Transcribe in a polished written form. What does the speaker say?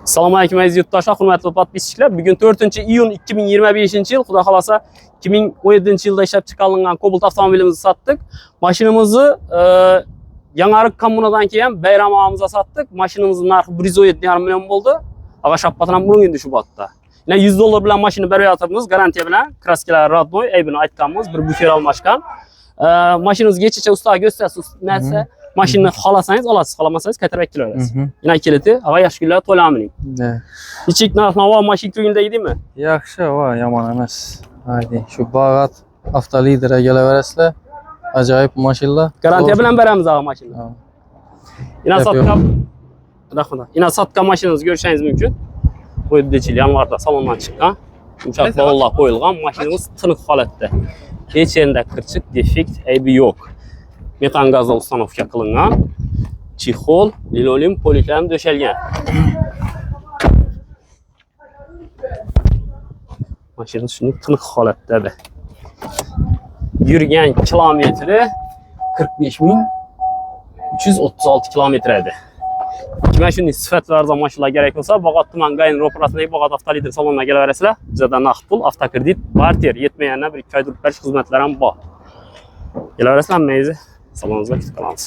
Assalomu alaykum aziz yurtdoshlar, hurmatli podpischilar. Bugun 4-iyun 2025-yil, xudo xolasa 2017-yilda ishlab chiqarilgan Cobalt avtomobilimizni satdik. Mashinamizni Yangiariq kommunadan keyin Bayram og'amizga satdik. Mashinamizning narxi 117,5 million bo'ldi. Ag'a shapatan ham buning endi shu botda. Yana $100 bilan mashina beryapmiz, garantiya bilan. Kraskalar rodnoy, aybini aytganmiz, bir bufer almashgan. Mashinamizga yechicha ustaga ko'rsatasiz, narsa mashinani xolasangiz olasiz, xolamasangiz qaytarib kelaverasiz. Yana keladi, ag'a yaxshi kunlar to'lamining. Ichik narx-navo mashina ko'ngilda edimi? Yaxshi, va yomon emas. Haydi, shu Bag'at avtolidera kelaverasizlar. Ajoyib mashinalar. Garantiya bilan beramiz ag'a mashina. Ina satgan mashinangizni ko'rishingiz mumkin. 17 yil yanvarda salondan chiqqan. Yumshoq bog'lar qo'yilgan, mashinamiz tiniq holatda. Hech yerda kirchiq, defekt, aybi yo'q. Metan gazda ustanovka qilingan. Chexol, linoleum poliklam döşelgan. Mashina shunday tiniq holatda. Yurgan kilometri 45,336 kilometr edi. Kimga shunday sifatlarda mashinalar kerak bo'lsa, Bag'at tuman Gayn ro'parasidagi Bag'at avtolider saloniga kelaverasizlar. Bizda naqd pul, avtokredit, barter, yetmaganlar bir 2 oy turib berish xizmatlari ham bor. Kelaverasizlarmi, salonimizga kutib qolamiz.